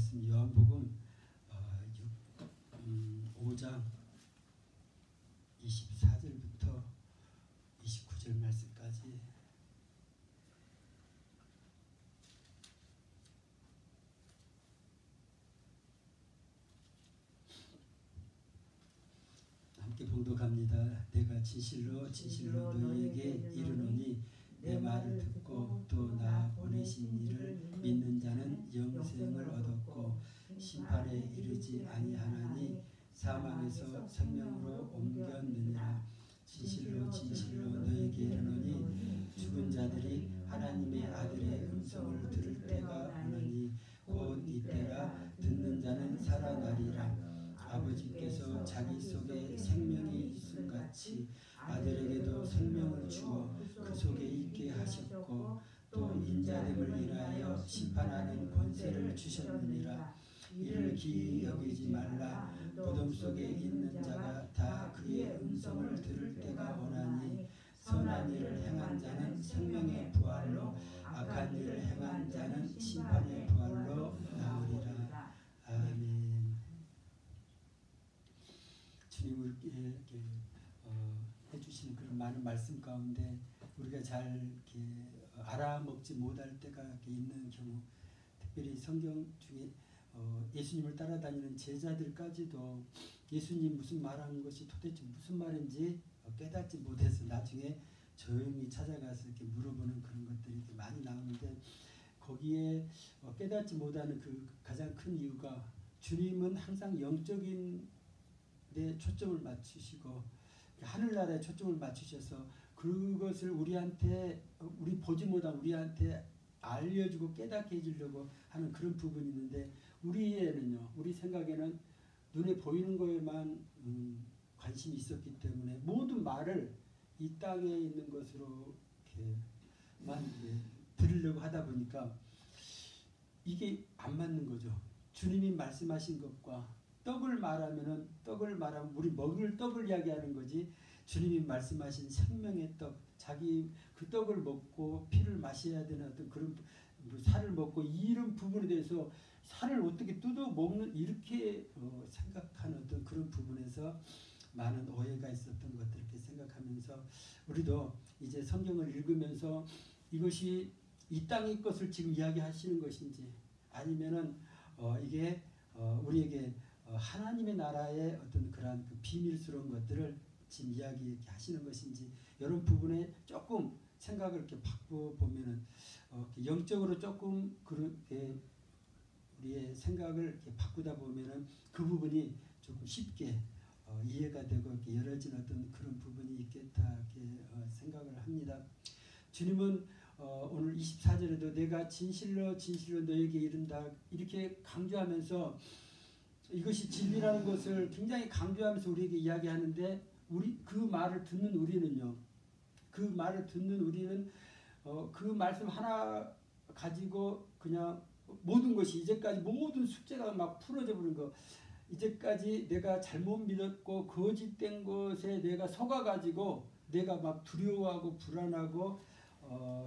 말씀 요한복음 5장 24절부터 29절 말씀까지 함께 봉독합니다. 내가 진실로 진실로 너희에게 이르노니 내 말을 듣고 또 나 보내신 이를 믿는 자는 영생을 얻었고 심판에 이르지 아니하나니 사망에서 생명으로 옮겼느니라. 진실로 진실로 너희에게 이르노니 죽은 자들이 하나님의 아들의 음성을 들을 때가 오나니 곧 이때라. 듣는 자는 살아나리라. 아버지께서 자기 속에 생명이 있음같이 아들에게도 생명을 주어 그 속에 있게 하셨고 또 인자됨을 인하여 심판하는 권세를 주셨느니라. 이를 기이 여기지 말라. 무덤 속에 있는 자가 다 그의 음성을 들을 때가 오나니 선한 일을 행한 자는 생명의 부활로 악한 일을 행한 자는 심판의 부활로 나으리라. 아멘. 주님 우리에게 해주시는 그런 많은 말씀 가운데 우리가 잘 이렇게 알아먹지 못할 때가 이렇게 있는 경우, 특별히 성경 중에 예수님을 따라다니는 제자들까지도 예수님 무슨 말하는 것이 도대체 무슨 말인지 깨닫지 못해서 나중에 조용히 찾아가서 이렇게 물어보는 그런 것들이 이렇게 많이 나오는데, 거기에 깨닫지 못하는 그 가장 큰 이유가 주님은 항상 영적인 데 초점을 맞추시고 하늘나라에 초점을 맞추셔서 그것을 우리한테, 우리 보지 못한 우리한테 알려주고 깨닫게 해주려고 하는 그런 부분이 있는데, 우리에는요, 우리 생각에는 눈에 보이는 거에만 관심이 있었기 때문에 모든 말을 이 땅에 있는 것으로 이렇게만 들으려고 하다 보니까 이게 안 맞는 거죠. 주님이 말씀하신 것과 떡을 말하면 우리 먹을 떡을 이야기하는 거지, 주님이 말씀하신 생명의 떡, 자기 그 떡을 먹고 피를 마셔야 되는 어떤 그런 살을 먹고 이런 부분에 대해서 살을 어떻게 뜯어 먹는, 이렇게 생각하는 어떤 그런 부분에서 많은 오해가 있었던 것들 이렇게 생각하면서, 우리도 이제 성경을 읽으면서 이것이 이 땅의 것을 지금 이야기하시는 것인지 아니면은 이게 우리에게 하나님의 나라의 어떤 그러한 그 비밀스러운 것들을 지금 이야기하시는 것인지, 이런 부분에 조금 생각을 이렇게 바꿔보면은 영적으로 조금 그렇게 우리의 생각을 이렇게 바꾸다 보면은 그 부분이 조금 쉽게 이해가 되고 이렇게 열어진 어떤 그런 부분이 있겠다 이렇게 생각을 합니다. 주님은 오늘 24절에도 내가 진실로 진실로 너에게 이른다 이렇게 강조하면서 이것이 진리라는 것을 굉장히 강조하면서 우리에게 이야기하는데, 그 말을 듣는 우리는요, 그 말을 듣는 우리는 그 말씀 하나 가지고 그냥 모든 것이 이제까지 모든 숙제가 막 풀어져 버린 거, 이제까지 내가 잘못 믿었고 거짓된 것에 내가 속아가지고 내가 막 두려워하고 불안하고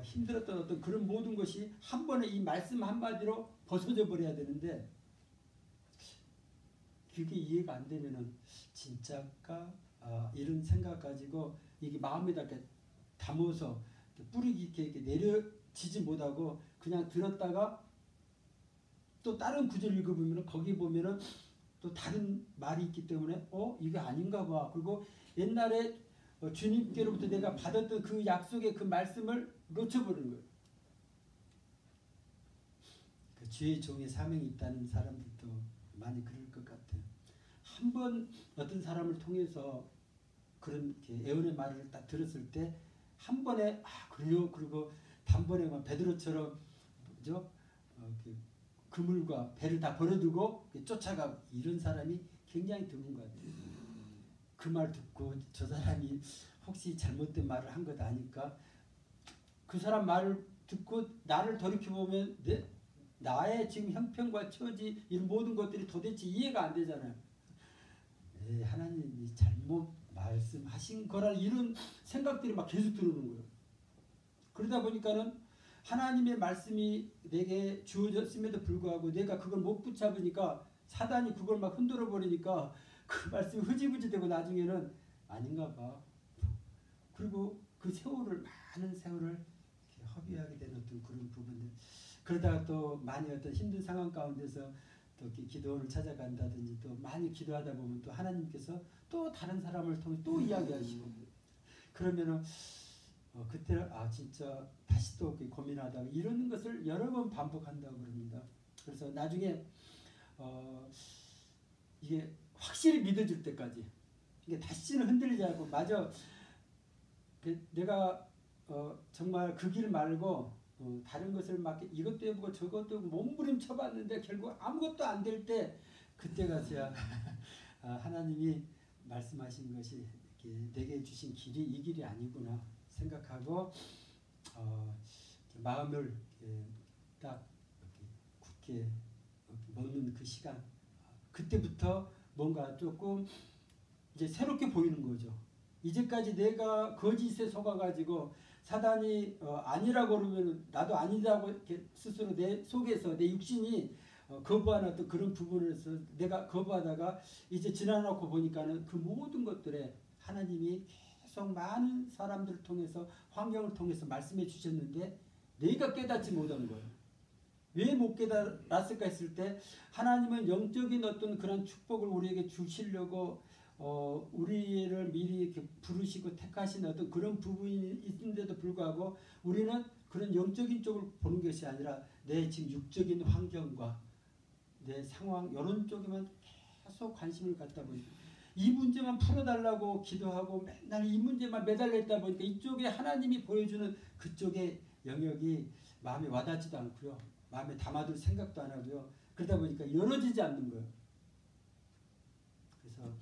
힘들었던 어떤 그런 모든 것이 한 번에 이 말씀 한마디로 벗어져 버려야 되는데, 그게 이해가 안 되면은 진짜일까? 이런 생각 가지고 이게 마음에다 이렇게 담아서 뿌리 깊게 이렇게 내려지지 못하고 그냥 들었다가 또 다른 구절 읽어보면은 거기 보면은 또 다른 말이 있기 때문에 이게 아닌가 봐. 그리고 옛날에 주님께로부터 내가 받았던 그 약속의 그 말씀을 놓쳐버리는 거예요. 그 주의 종의 사명이 있다는 사람들도 많이 그럴 것 같아요. 한 번 어떤 사람을 통해서 그런 애원의 말을 딱 들었을 때 한 번에 그래요. 그리고 단번에 막 베드로처럼 그죠? 그물과 배를 다 버려두고 쫓아가고, 이런 사람이 굉장히 드문 것 같아요. 그 말 듣고 저 사람이 혹시 잘못된 말을 한 것 아닐까? 그 사람 말을 듣고 나를 돌이켜보면 나의 지금 형편과 처지 이런 모든 것들이 도대체 이해가 안 되잖아요. 하나님이 잘못 말씀하신 거라 이런 생각들이 막 계속 들어오는 거예요. 그러다 보니까는 하나님의 말씀이 내게 주어졌음에도 불구하고 내가 그걸 못 붙잡으니까 사단이 그걸 막 흔들어 버리니까 그 말씀이 흐지부지 되고 나중에는 아닌가 봐. 그리고 그 세월을 많은 세월을 허비하게 되는 어떤 그런 부분들. 그러다가 또 많이 어떤 힘든 상황 가운데서 또 기도원을 찾아간다든지 또 많이 기도하다 보면 또 하나님께서 또 다른 사람을 통해 또 이야기하시고 그러면은 그때는 진짜 다시 또 고민하다가 이런 것을 여러 번 반복한다고 그럽니다. 그래서 나중에 이게 확실히 믿어질 때까지 이게 다시는 흔들리지 않고 맞아 내가 정말 그 길 말고 다른 것을 막 이것도 해보고 저것도 해보고 몸부림쳐봤는데 결국 아무것도 안 될 때 그때 가서야 하나님이 말씀하신 것이 내게 주신 길이 이 길이 아니구나 생각하고 마음을 딱 굳게 먹는 그 시간 그때부터 뭔가 조금 이제 새롭게 보이는 거죠. 이제까지 내가 거짓에 속아가지고 사단이 아니라고 그러면 나도 아니라고 이렇게 스스로 내 속에서 내 육신이 거부하는 어떤 그런 부분에서 내가 거부하다가 이제 지나놓고 보니까는 그 모든 것들에 하나님이 계속 많은 사람들을 통해서 환경을 통해서 말씀해 주셨는데 내가 깨닫지 못한 거예요. 왜 못 깨달았을까 했을 때 하나님은 영적인 어떤 그런 축복을 우리에게 주시려고 우리를 미리 이렇게 부르시고 택하신 어떤 그런 부분이 있는데도 불구하고 우리는 그런 영적인 쪽을 보는 것이 아니라 내 지금 육적인 환경과 내 상황 이런 쪽에만 계속 관심을 갖다 보니까 이 문제만 풀어달라고 기도하고 맨날 이 문제만 매달려 있다 보니까 이쪽에 하나님이 보여주는 그쪽의 영역이 마음에 와닿지도 않고요. 마음에 담아둘 생각도 안 하고요. 그러다 보니까 열어지지 않는 거예요. 그래서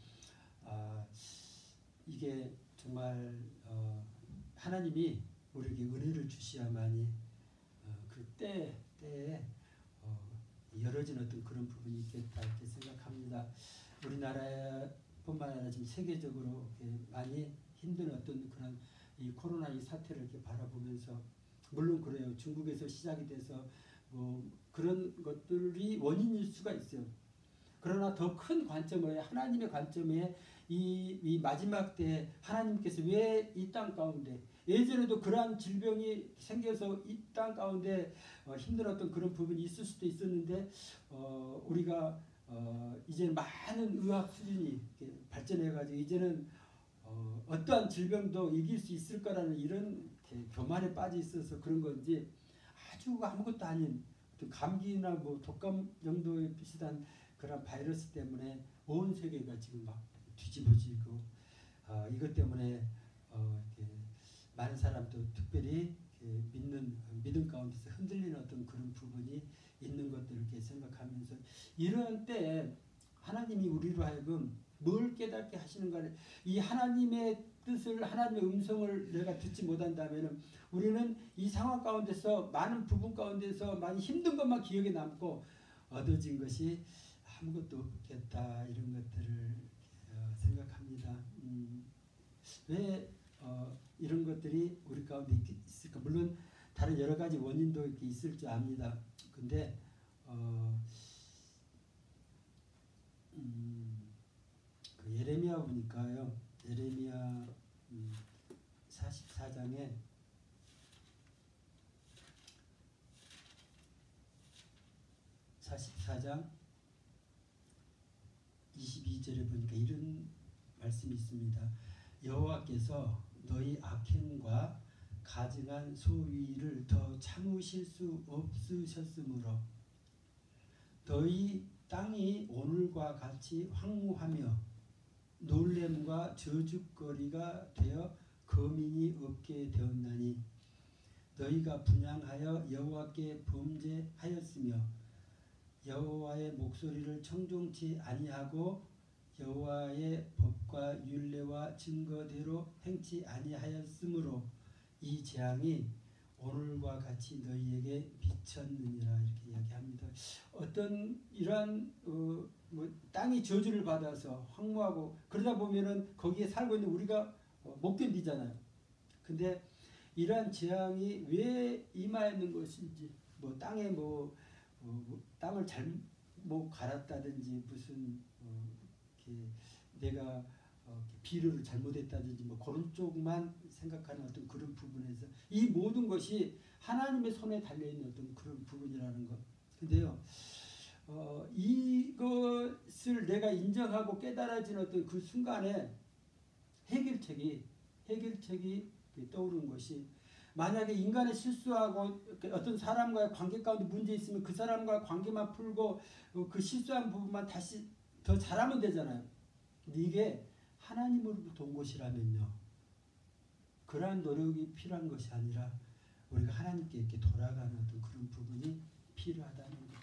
이게 정말 하나님이 우리에게 은혜를 주셔야만이 그 때에 열어진 어떤 그런 부분이 있겠다 이렇게 생각합니다. 우리나라뿐만 아니라 지금 세계적으로 많이 힘든 어떤 그런 이 코로나 이 사태를 이렇게 바라보면서 물론 그래요. 중국에서 시작이 돼서 뭐 그런 것들이 원인일 수가 있어요. 그러나 더 큰 관점을 하나님의 관점에 이 마지막 때 하나님께서 왜 이 땅 가운데 예전에도 그러한 질병이 생겨서 이 땅 가운데 힘들었던 그런 부분이 있을 수도 있었는데 우리가 이제 많은 의학 수준이 발전해가지고 이제는 어떠한 질병도 이길 수 있을 거라는 이런 교만에 빠져 있어서 그런 건지 아주 아무것도 아닌 감기나 뭐 독감 정도의 비슷한 그런 바이러스 때문에 온 세계가 지금 막 뒤집어지고 이것 때문에 이렇게 많은 사람도 특별히 믿음 가운데서 흔들리는 어떤 그런 부분이 있는 것들을 이렇게 생각하면서 이런 때에 하나님이 우리로 하여금 뭘 깨닫게 하시는가 이 하나님의 뜻을 하나님의 음성을 내가 듣지 못한다면 우리는 이 상황 가운데서 많은 부분 가운데서 많이 힘든 것만 기억에 남고 얻어진 것이 아무것도 없겠다 이런 것들을 생각합니다. 왜 이런 것들이 우리 가운데 있을까? 물론 다른 여러 가지 원인도 이렇게 있을 줄 압니다. 근데 그 예레미야 보니까요. 예레미야 44장에 44장 22절에 보니까 이런 말씀이 있습니다. 여호와께서 너희 악행과 가증한 소위를 더 참으실 수 없으셨으므로 너희 땅이 오늘과 같이 황무하며 놀램과 저주거리가 되어 거민이 없게 되었나니 너희가 분향하여 여호와께 범죄하였으며 여호와의 목소리를 청종치 아니하고 여호와의 법과 율례와 증거대로 행치 아니하였으므로 이 재앙이 오늘과 같이 너희에게 미쳤느니라 이렇게 이야기합니다. 어떤 이러한 뭐 땅이 저주를 받아서 황무하고 그러다 보면은 거기에 살고 있는 우리가 못 견디잖아요. 근데 이러한 재앙이 왜 임하였는 것인지, 뭐 땅에 땅을 잘못 갈았다든지 무슨 이렇게 내가 비료를 잘못했다든지 뭐 그런 쪽만 생각하는 어떤 그런 부분에서 이 모든 것이 하나님의 손에 달려있는 어떤 그런 부분이라는 것. 근데요, 이것을 내가 인정하고 깨달아진 어떤 그 순간에 해결책이 떠오른 것이, 만약에 인간의 실수하고 어떤 사람과의 관계 가운데 문제 있으면 그 사람과 관계만 풀고 그 실수한 부분만 다시 더 잘하면 되잖아요. 근데 이게 하나님으로부터 온 것이라면요, 그러한 노력이 필요한 것이 아니라 우리가 하나님께 이렇게 돌아가는 어떤 그런 부분이 필요하다는 것.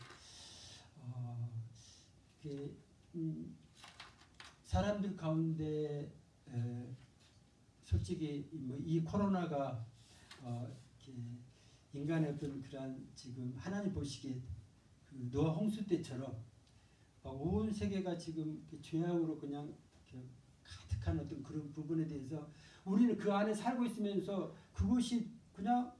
사람들 가운데 솔직히 이 코로나가 인간의 어떤 그러한 지금 하나님 보시기에 그 노아 홍수 때처럼 온 세계가 지금 죄악으로 그냥 가득한 어떤 그런 부분에 대해서 우리는 그 안에 살고 있으면서 그것이 그냥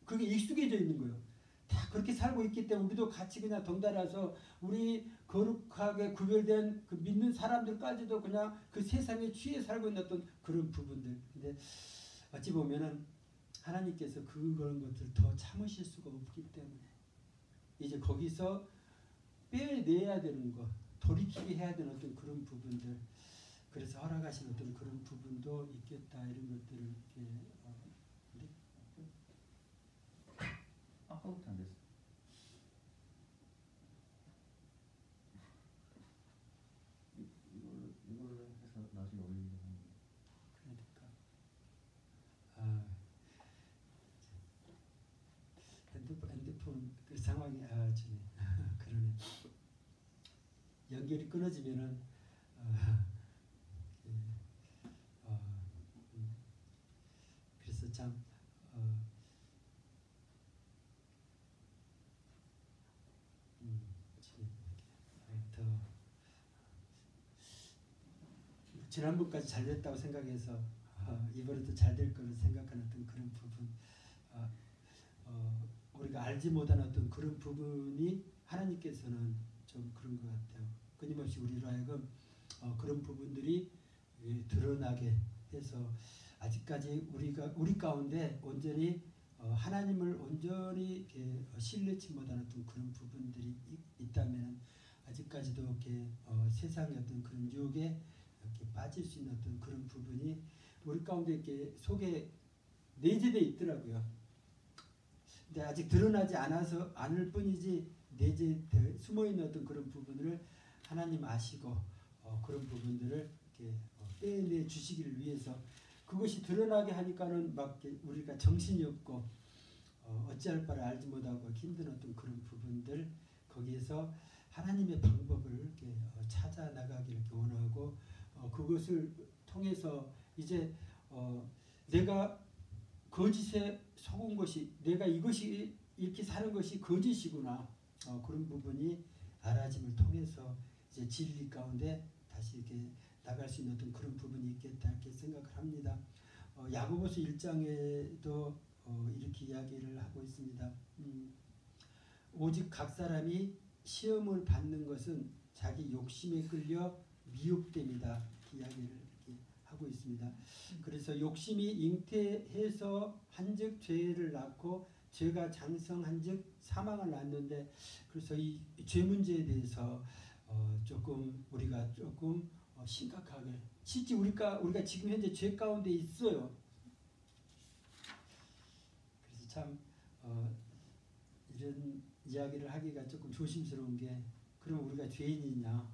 그게 익숙해져 있는 거예요. 다 그렇게 살고 있기 때문에 우리도 같이 그냥 덩달아서 우리 거룩하게 구별된 그 믿는 사람들까지도 그냥 그 세상에 취해 살고 있는 어떤 그런 부분들. 근데 어찌 보면은 하나님께서 그런 것들을 더 참으실 수가 없기 때문에 이제 거기서 빼내야 되는 것, 돌이키게 해야 되는 어떤 그런 부분들, 그래서 허락하신 어떤 그런 부분도 있겠다, 이런 것들을 이렇게 아까부터 안 됐어. 이걸 해서 나중에 올리려고 하는데. 그러니까 핸드폰 그 상황이 그러네. 연결이 끊어지면은 그래서 참 더 지난번까지 잘 됐다고 생각해서 이번에도 잘 될 거를 생각하는 어떤 그런 부분, 우리가 알지 못한 어떤 그런 부분이 하나님께서는 좀 그런 것 같아요. 끊임없이 우리로 하여금 그런 부분들이 드러나게 해서 아직까지 우리 가운데 온전히 하나님을 온전히 이렇게 신뢰치 못한 어떤 그런 부분들이 있다면 아직까지도 이렇게 세상의 어떤 그런 유혹에 이렇게 빠질 수 있는 어떤 그런 부분이 우리 가운데 이렇게 속에 내재되어 있더라고요. 근데 아직 드러나지 않을 뿐이지 내재되어 숨어 있는 어떤 그런 부분을 하나님 아시고 그런 부분들을 이렇게 빼내 주시기를 위해서, 그것이 드러나게 하니까는 막 우리가 정신이 없고 어찌할 바를 알지 못하고 힘든 어떤 그런 부분들, 거기에서 하나님의 방법을 이렇게 찾아 나가기를 원하고 그것을 통해서 이제 내가 거짓에 속은 것이, 내가 이것이 이렇게 사는 것이 거짓이구나, 그런 부분이 알아짐을 통해서 이제 진리 가운데 다시 이렇게 나갈 수 있는 어떤 그런 부분이 있겠다, 이렇게 생각을 합니다. 야고보서 1장에도 이렇게 이야기를 하고 있습니다. 오직 각 사람이 시험을 받는 것은 자기 욕심에 끌려 미혹됨이다, 이야기를 이렇게 하고 있습니다. 그래서 욕심이 잉태해서 한즉 죄를 낳고 죄가 장성한즉 사망을 낳는데, 그래서 이 죄 문제에 대해서 조금 우리가 조금 심각하게, 실제 우리가 지금 현재 죄 가운데 있어요. 그래서 참 이런 이야기를 하기가 조금 조심스러운 게, 그럼 우리가 죄인이냐,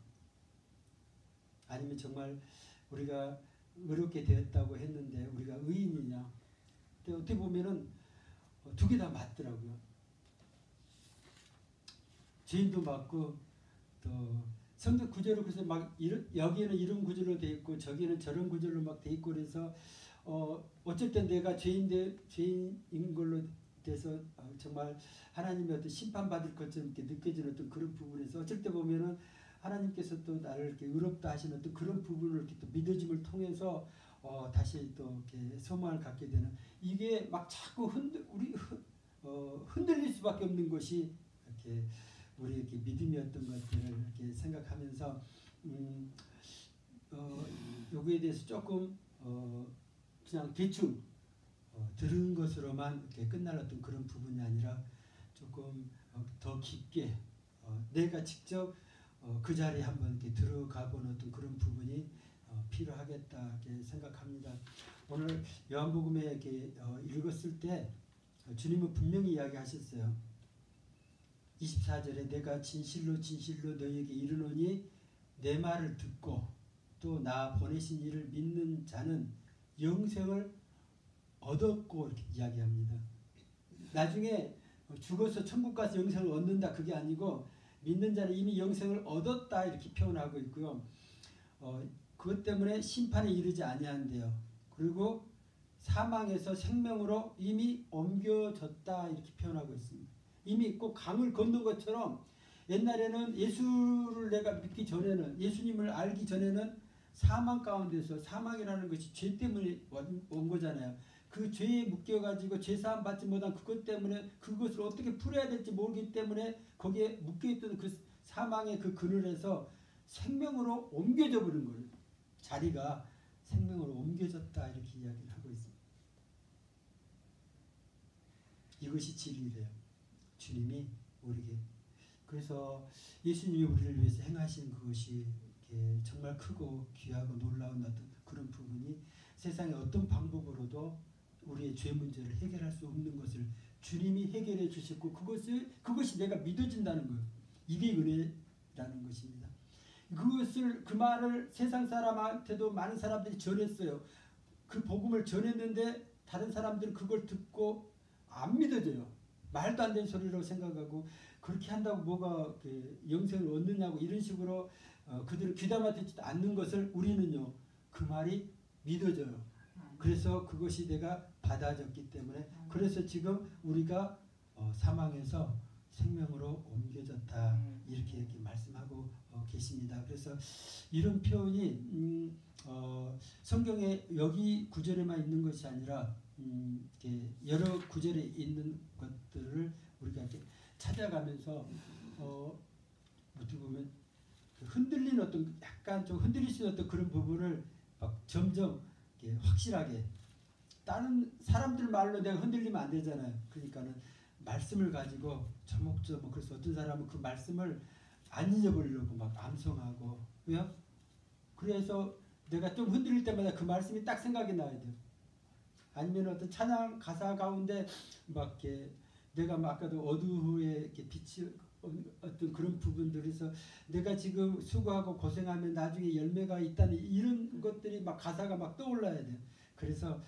아니면 정말 우리가 의롭게 되었다고 했는데 우리가 의인이냐. 근데 어떻게 보면은 두 개 다 맞더라고요. 죄인도 맞고 또 성경 구절로, 그래서 막 여기에는 이런 구절로 돼 있고 저기는 저런 구절로 막 돼 있고, 그래서 어쩔 땐 내가 죄인인 걸로 돼서 정말 하나님의 어떤 심판받을 것처럼 이렇게 느껴지는 어떤 그런 부분에서, 어쩔 때 보면은 하나님께서 또 나를 이렇게 의롭다 하시는 어떤 그런 부분을 이렇게 또 믿어짐을 통해서 다시 또 이렇게 소망을 갖게 되는 이게 막 자꾸 흔들릴 수밖에 없는 것이 이렇게 우리 이렇게 믿음이었던 것들을 이렇게 생각하면서 여기에 대해서 조금 그냥 대충 들은 것으로만 이렇게 끝날 어떤 그런 부분이 아니라 조금 더 깊게 내가 직접 그 자리에 한번 이렇게 들어가 보는 어떤 그런 부분이 필요하겠다 이렇게 생각합니다. 오늘 요한복음에 이렇게 읽었을 때 주님은 분명히 이야기하셨어요. 24절에 내가 진실로 진실로 너희에게 이르노니 내 말을 듣고 또 나 보내신 이를 믿는 자는 영생을 얻었고 이렇게 이야기합니다. 나중에 죽어서 천국 가서 영생을 얻는다 그게 아니고 믿는 자는 이미 영생을 얻었다 이렇게 표현하고 있고요. 그것 때문에 심판에 이르지 아니한대요. 그리고 사망에서 생명으로 이미 옮겨졌다 이렇게 표현하고 있습니다. 이미 꼭 강을 건넌 것처럼 옛날에는 예수를 내가 믿기 전에는 예수님을 알기 전에는 사망 가운데서 사망이라는 것이 죄 때문에 온 거잖아요. 그 죄에 묶여가지고 죄사함 받지 못한 그것 때문에 그것을 어떻게 풀어야 될지 모르기 때문에 거기에 묶여있던 그 사망의 그 그늘에서 생명으로 옮겨져 버린 거예요. 자리가 생명으로 옮겨졌다 이렇게 이야기를 하고 있습니다. 이것이 진리래요. 주님이 우리에게 그래서 예수님이 우리를 위해서 행하신 그것이 정말 크고 귀하고 놀라운 어떤 그런 부분이 세상의 어떤 방법으로도 우리의 죄 문제를 해결할 수 없는 것을 주님이 해결해 주셨고 그것이 내가 믿어진다는 거예요. 이게 은혜라는 것입니다. 그 말을 세상 사람한테도 많은 사람들이 전했어요. 그 복음을 전했는데 다른 사람들은 그걸 듣고 안 믿어져요. 말도 안 되는 소리로 생각하고 그렇게 한다고 뭐가 영생을 얻느냐고 이런 식으로 그들을 귀담아 듣지도 않는 것을 우리는요. 그 말이 믿어져요. 그래서 그것이 내가 받아졌기 때문에 그래서 지금 우리가 사망에서 생명으로 옮겨졌다 이렇게 말씀하고 계십니다. 그래서 이런 표현이 성경에 여기 구절에만 있는 것이 아니라 여러 구절에 있는 것들을 우리가 이렇게 찾아가면서 어떻게 보면 흔들리는 어떤 약간 좀 흔들릴 수 있는 어떤 그런 부분을 막 점점 확실하게 다른 사람들 말로 내가 흔들리면 안 되잖아요. 그러니까는 말씀을 가지고 저목저목 그래서 어떤 사람은 그 말씀을 안 잊어버리려고 막 암송하고 왜요? 그래서 내가 좀 흔들릴 때마다 그 말씀이 딱 생각이 나야 돼요. 아니면 어떤 찬양 가사 가운데 막 이렇게 내가 아까도 어두후에 이렇게 빛이 어떤 그런 부분들에서 내가 지금 수고하고 고생하면 나중에 열매가 있다는 이런 것들이 막 가사가 막 떠올라야 돼요. 그래서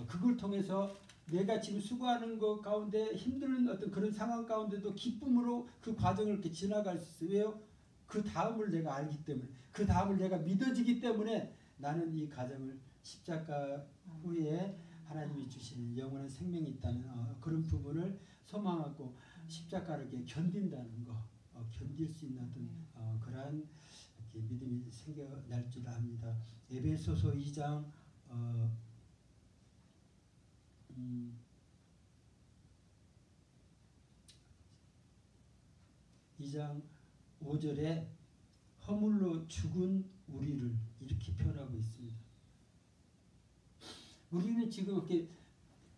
그걸 통해서 내가 지금 수고하는 것 가운데 힘든 어떤 그런 상황 가운데도 기쁨으로 그 과정을 이렇게 지나갈 수 있어요. 왜요? 그 다음을 내가 알기 때문에 그 다음을 내가 믿어지기 때문에 나는 이 과정을 십자가 후에 하나님이 주신 영원한 생명이 있다는 그런 부분을 소망하고 십자가를 이렇게 견딘다는 거, 견딜 수 있는 어떤 그러한 믿음이 생겨날 줄 압니다. 에베소서 2장 2장 5절에 허물로 죽은 우리를 이렇게 표현하고 있습니다. 우리는 지금 이렇게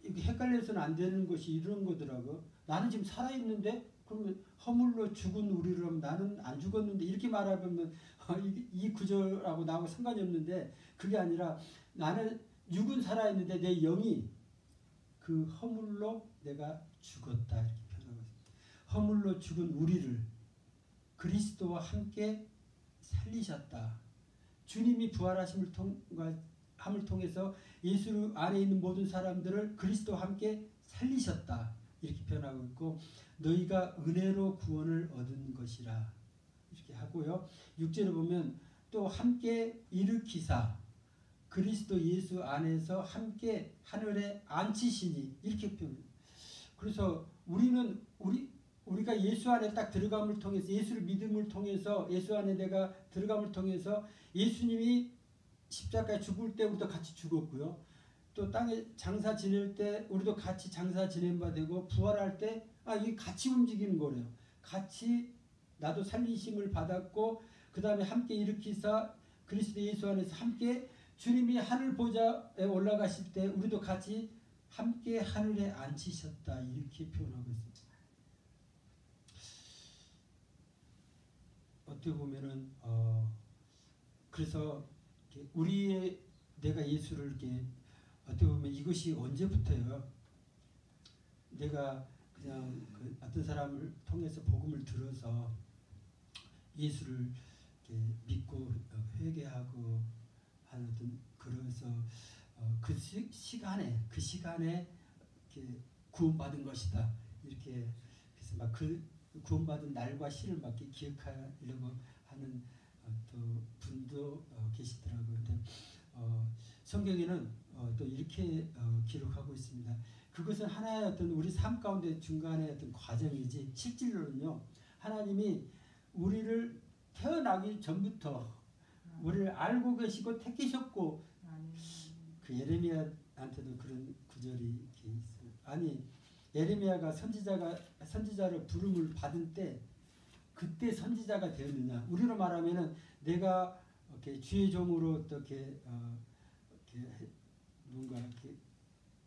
헷갈려서는 안 되는 것이 이런 거더라고요. 나는 지금 살아있는데 그러면 허물로 죽은 우리를 하면 나는 안 죽었는데 이렇게 말하면 이 구절하고 나하고 상관이 없는데 그게 아니라 나는 육은 살아있는데 내 영이 그 허물로 내가 죽었다 이렇게 표현하고 있습니다. 허물로 죽은 우리를 그리스도와 함께 살리셨다. 주님이 부활하심을 통해서 예수 안에 있는 모든 사람들을 그리스도와 함께 살리셨다. 이렇게 표현하고 있고 너희가 은혜로 구원을 얻은 것이라 이렇게 하고요. 6절에 보면 또 함께 일으키사 그리스도 예수 안에서 함께 하늘에 앉히시니 이렇게 표현해요. 그래서 우리가 예수 안에 딱 들어감을 통해서 예수를 믿음을 통해서 예수 안에 내가 들어감을 통해서 예수님이 십자가에 죽을 때 우리도 같이 죽었고요. 또 땅에 장사 지낼 때 우리도 같이 장사 지낸 바 되고 부활할 때 이게 같이 움직이는 거래요. 같이 나도 살리심을 받았고 그 다음에 함께 일으키사 그리스도 예수 안에서 함께 주님이 하늘 보좌에 올라가실 때 우리도 같이 함께 하늘에 앉히셨다 이렇게 표현하고 있습니다. 어떻게 보면은 그래서 우리의 내가 예수를 이렇게 어떻게 보면 이것이 언제부터요? 내가 그냥 그 어떤 사람을 통해서 복음을 들어서 예수를 이렇게 믿고 회개하고 하는 어떤 그래서 그 시간에 이렇게 구원받은 것이다 이렇게 그래서 막 그 구원받은 날과 시를 막 기억하려고 하는 또 분도 계시더라고요. 근데 성경에는 또 이렇게 기록하고 있습니다. 그것은 하나의 어떤 우리 삶 가운데 중간에 어떤 과정이지 실질로는요. 하나님이 우리를 태어나기 전부터 우리를 알고 계시고 택하셨고 그 예레미야한테도 그런 구절이 이렇게 있어요. 아니 예레미야가 선지자를 부름을 받은 때 그때 선지자가 되었느냐? 우리로 말하면은 내가 이렇게 주의 종으로 어떻게 이렇게 뭔가 이렇게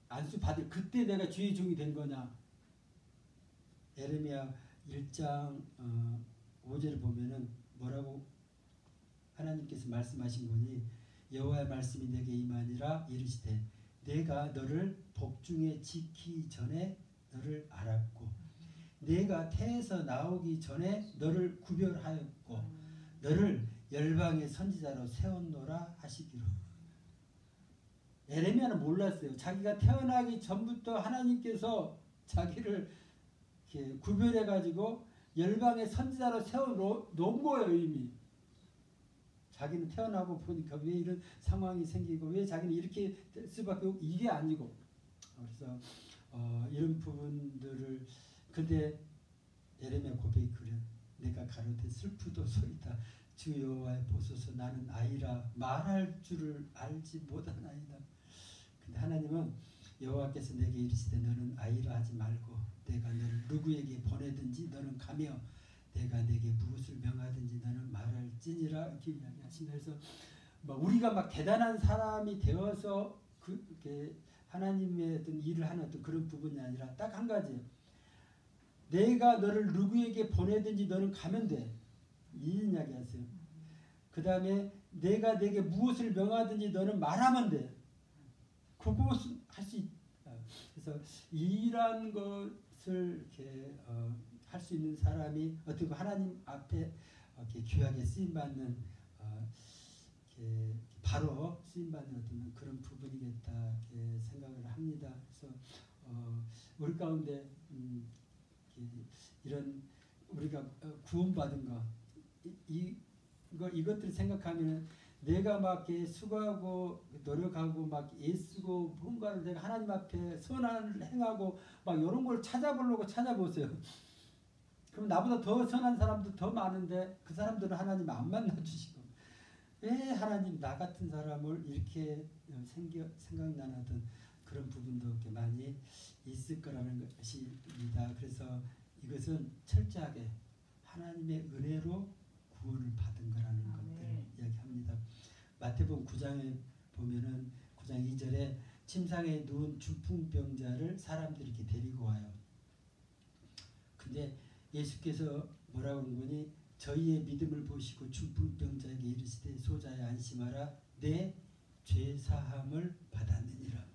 안수 받을 그때 내가 주의 종이 된 거냐? 예레미야 1장 5절을 보면은 뭐라고 하나님께서 말씀하신 거니 여호와의 말씀이 내게 임하니라 이르시되 내가 너를 복중에 지키기 전에 너를 알았고 내가 태에서 나오기 전에 너를 구별하였고 너를 열방의 선지자로 세웠노라 하시기로. 예레미야는 몰랐어요. 자기가 태어나기 전부터 하나님께서 자기를 이렇게 구별해가지고 열방의 선지자로 세워놓은 거예요. 이미. 자기는 태어나고 보니까 왜 이런 상황이 생기고 왜 자기는 이렇게 될 수밖에 없고 이게 아니고 그래서 이런 부분들을 근데 예레미야 고백이 그래. 내가 가로되 슬프도소이다. 주 여호와의 보소서 나는 아이라 말할 줄을 알지 못하나이다. 근데 하나님은 여호와께서 내게 이르시되 너는 아이라 하지 말고 내가 너를 누구에게 보내든지 너는 가며 내가 내게 무엇을 명하든지 너는 말할지니라 이렇게 이야기하시면서 그래서 우리가 막 대단한 사람이 되어서 그렇게 하나님의 어떤 일을 하는 어떤 그런 부분이 아니라 딱 한 가지예요. 내가 너를 누구에게 보내든지 너는 가면 돼. 이 이야기 하세요. 그 다음에 내가 내게 무엇을 명하든지 너는 말하면 돼. 그것은 할 수 있다. 그래서 이런 것을 이렇게 할 수 있는 사람이 어떻게 하나님 앞에 이렇게 귀하게 쓰임받는 이렇게 바로 쓰임받는 어떤 그런 부분이겠다 이렇게 생각을 합니다. 그래서 우리 가운데 이런 우리가 구원받은 거 이것들 생각하면 내가 막 이렇게 수고하고 노력하고 막 애쓰고 뭔가를 내가 하나님 앞에 선한 행하고 막 이런 걸 찾아보세요. 그럼 나보다 더 선한 사람도 더 많은데 그 사람들은 하나님 안 만나주시고 왜 하나님 나 같은 사람을 이렇게 생각나는 그런 부분도 이렇게 많이 있을 거라는 것입니다. 그래서 이것은 철저하게 하나님의 은혜로 구원을 받은 거라는 것들을 이야기합니다. 마태복음 9장에 보면은 9장 2절에 침상에 누운 중풍병자를 사람들이 이렇게 데리고 와요. 근데 예수께서 뭐라고 하는 거니? 저희의 믿음을 보시고 중풍병자에게 이르시되 소자야 안심하라 내 죄사함을 받았느니라.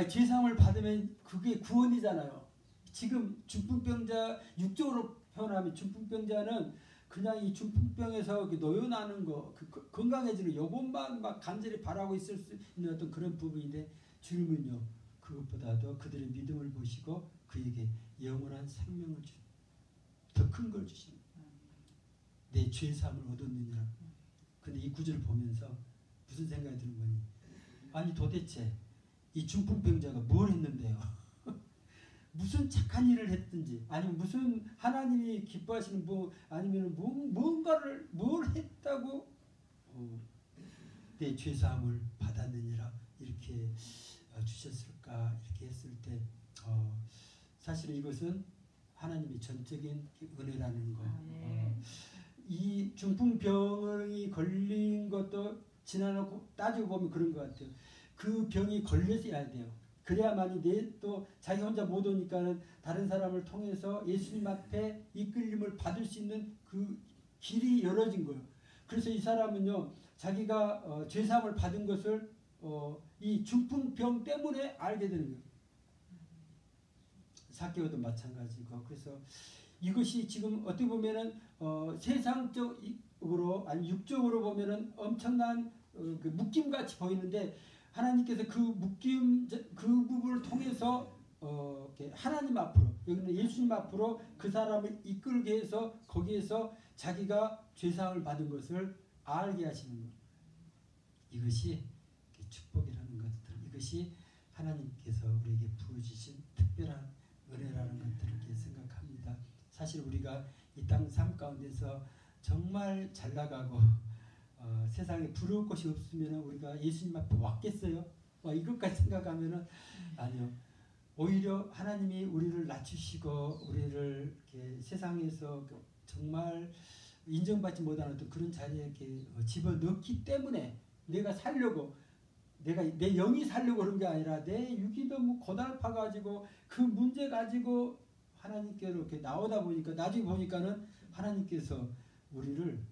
죄사함을 받으면 그게 구원이잖아요. 지금 중풍병자 육적으로 표현하면 중풍병자는 그냥 이 중풍병에서 노연하는 거, 건강해지는 요것만 막 간절히 바라고 있을 수 있는 어떤 그런 부분인데 주님은요 그것보다도 그들의 믿음을 보시고 그에게 영원한 생명을 주시는 더 큰 걸 주시는 내 죄사함을 얻었느니라. 근데 이 구절을 보면서 무슨 생각이 드는 거니? 아니 도대체 이 중풍병자가 뭘 했는데요? 무슨 착한 일을 했든지 아니면 무슨 하나님이 기뻐하시는 뭐 아니면 뭔가를 뭘 했다고 내 죄사함을 받았느니라 이렇게 주셨을까 이렇게 했을 때 사실은 이것은 하나님의 전적인 은혜라는 거. 이 중풍병이 걸린 것도 지나놓고 따지고 보면 그런 것 같아요. 그 병이 걸려야 돼요. 그래야만이 또 자기 혼자 못 오니까는 다른 사람을 통해서 예수님 앞에 이끌림을 받을 수 있는 그 길이 열어진 거예요. 그래서 이 사람은요, 자기가 죄사함을 받은 것을 이 중풍병 때문에 알게 되는 거예요. 삭개오도 마찬가지고. 그래서 이것이 지금 어떻게 보면은 세상적으로 아니 육적으로 보면은 엄청난 그 묶임같이 보이는데, 하나님께서 그 묶임 그 부분을 통해서 하나님 앞으로, 여기는 예수님 앞으로 그 사람을 이끌게 해서 거기에서 자기가 죄사함을 받은 것을 알게 하시는 것. 이것이 축복이라는 것들, 이것이 하나님께서 우리에게 부어주신 특별한 은혜라는 것들을 이렇게 생각합니다. 사실 우리가 이 땅 삶 가운데서 정말 잘 나가고 세상에 부러울 것이 없으면 우리가 예수님 앞에 왔겠어요? 이것까지 생각하면은 아니요. 오히려 하나님이 우리를 낮추시고 우리를 이렇게 세상에서 정말 인정받지 못하는 어떤 그런 자리에 이렇게 집어넣기 때문에 내가 살려고, 내가 내 영이 살려고 그런 게 아니라 내 육이 너무 고달파가지고 그 문제 가지고 하나님께로 이렇게 나오다 보니까 나중에 보니까는 하나님께서 우리를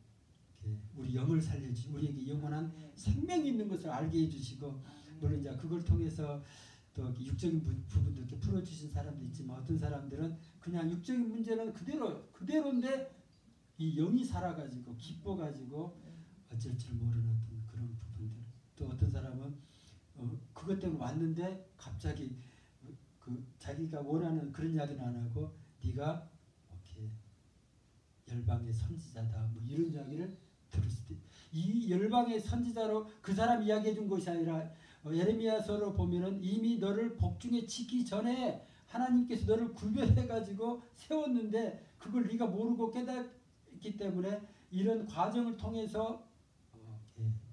우리 영을 살려주시, 우리에게 영원한 생명이 있는 것을 알게 해주시고, 물론 이제 그걸 통해서 또 육적인 부분도 이렇게 풀어주신 사람도 있지만, 어떤 사람들은 그냥 육적인 문제는 그대로인데 이 영이 살아가지고 기뻐가지고 어쩔 줄 모르는 어떤 그런 부분들. 또 어떤 사람은 그것 때문에 왔는데 갑자기 그 자기가 원하는 그런 이야기는 안 하고 네가 이렇게 열방의 선지자다 뭐 이런 이야기를 들을 수도 있. 이 열방의 선지자로 그 사람 이야기해 준 것이 아니라 예레미야서로 보면은 이미 너를 복중에 치기 전에 하나님께서 너를 구별해 가지고 세웠는데 그걸 네가 모르고 깨닫기 때문에 이런 과정을 통해서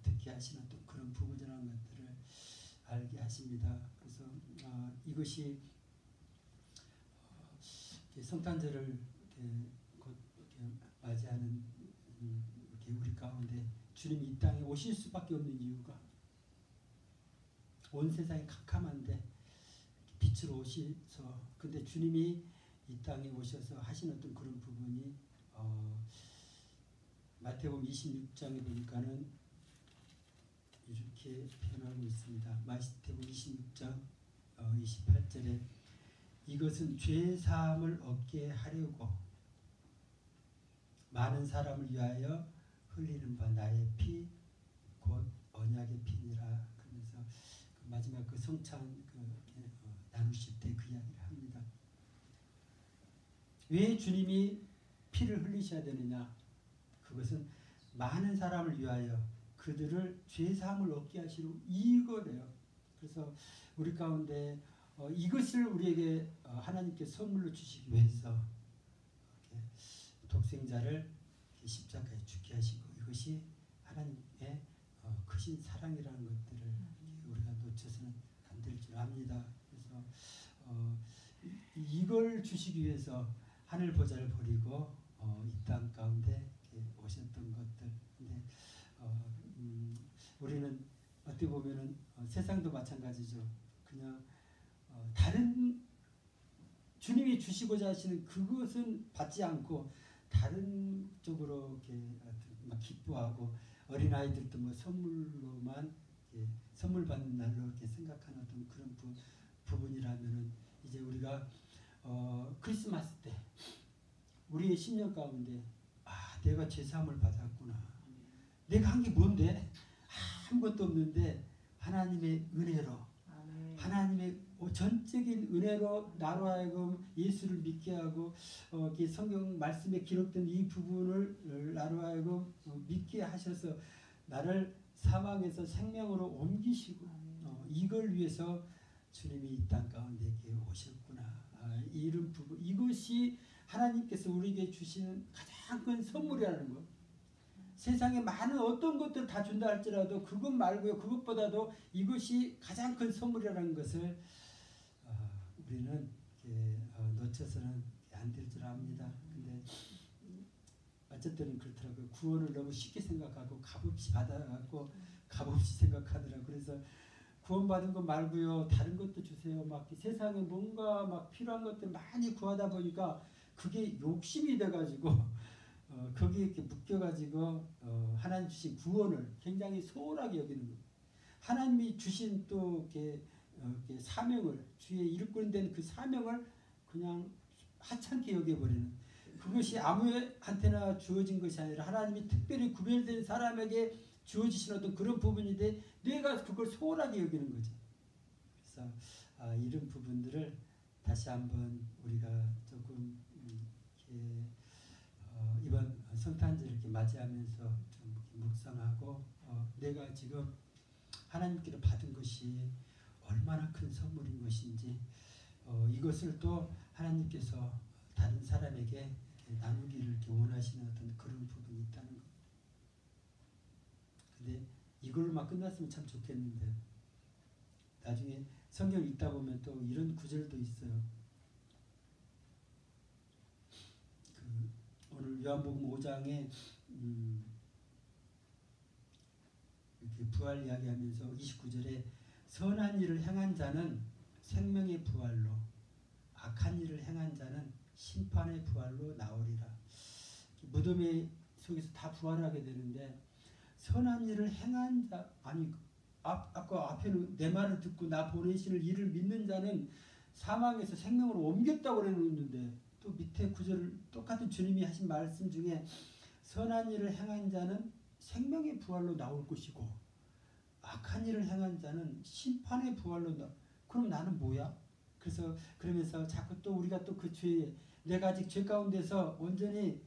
듣게 하시는 또 그런 부분이라는 것들을 알게 하십니다. 그래서 이것이 성탄절을 곧 맞이하는 이렇게 우리 가운데 주님이 이 땅에 오실 수밖에 없는 이유가, 온 세상이 캄캄한데 빛으로 오셔서, 근데 주님이 이 땅에 오셔서 하신 어떤 그런 부분이 마태복음 26장에 보니까는 이렇게 표현하고 있습니다. 마태복음 26장 28절에 이것은 죄 사함을 얻게 하려고 많은 사람을 위하여 흘리는 바 나의 피 곧 언약의 피니라. 그러면서 그 마지막 그 성찬 나누실 때 그 이야기를 합니다. 왜 주님이 피를 흘리셔야 되느냐? 그것은 많은 사람을 위하여 그들을 죄 사함을 얻게 하시려 이거래요. 그래서 우리 가운데 이것을 우리에게 하나님께 선물로 주시기 위해서 독생자를 십자가에 죽게 하시고, 이것이 하나님의 크신 사랑이라는 것들을 우리가 놓쳐서는 안 될 줄 압니다. 그래서 이걸 주시기 위해서 하늘 보좌를 버리고 이 땅 가운데 오셨던 것들. 근데 우리는 어떻게 보면은 세상도 마찬가지죠. 그냥 다른 주님이 주시고자 하시는 그것은 받지 않고 다른 쪽으로 이렇게 막 기뻐하고, 어린아이들도 뭐 선물로만 선물 받는 날로 이렇게 생각하는 어떤 그런 부분이라면은, 이제 우리가 크리스마스 때 우리의 심령 가운데 내가 죄사함을 받았구나. 내가 한 게 뭔데? 아무것도 없는데 하나님의 은혜로, 하나님의 전적인 은혜로 나로 하여금 예수를 믿게 하고 성경 말씀에 기록된 이 부분을 나로 하여금 믿게 하셔서 나를 사망에서 생명으로 옮기시고 이걸 위해서 주님이 이 땅 가운데 오셨구나. 이런 부분, 이것이 하나님께서 우리에게 주시는 가장 큰 선물이라는 것. 세상에 많은 어떤 것들 다 준다 할지라도 그것 말고요. 그것보다도 이것이 가장 큰 선물이라는 것을 우리는 놓쳐서는 안 될 줄 압니다. 근데 어쨌든 그렇더라고요. 구원을 너무 쉽게 생각하고 값없이 받아갖고 값없이 생각하더라고요. 그래서 구원받은 것 말고요. 다른 것도 주세요. 막 세상에 뭔가 막 필요한 것들 많이 구하다 보니까 그게 욕심이 돼가지고 거기에 이렇게 묶여가지고 하나님 주신 구원을 굉장히 소홀하게 여기는 거예요. 하나님이 주신 또 이렇게 사명을 주의 일꾼된 그 사명을 그냥 하찮게 여겨버리는 그것이 아무한테나 주어진 것이 아니라 하나님이 특별히 구별된 사람에게 주어지신 어떤 그런 부분인데 내가 그걸 소홀하게 여기는 거죠. 그래서 이런 부분들을 다시 한번 우리가 조금 이렇게 이번 성탄절을 이렇게 맞이하면서 좀 묵상하고 내가 지금 하나님께로 받은 것이 얼마나 큰 선물인 것인지 이것을 또 하나님께서 다른 사람에게 나누기를 이렇게 원하시는 어떤 그런 부분이 있다는 것. 근데 이걸로만 끝났으면 참 좋겠는데 나중에 성경 읽다 보면 또 이런 구절도 있어요. 오늘 요한복음 5장에 이렇게 부활 이야기하면서 29절에 선한 일을 행한 자는 생명의 부활로 악한 일을 행한 자는 심판의 부활로 나오리라. 무덤의 속에서 다 부활하게 되는데 선한 일을 행한 자 아니 아까 앞에는 내 말을 듣고 나 보내시는 이를 믿는 자는 사망에서 생명으로 옮겼다고 그랬는데 또 밑에 구절을 똑같은 주님이 하신 말씀 중에 선한 일을 행한 자는 생명의 부활로 나올 것이고 악한 일을 행한 자는 심판의 부활로 그럼 나는 뭐야? 그래서 그러면서 자꾸 또 우리가 또 그 죄에 내가 아직 죄 가운데서 온전히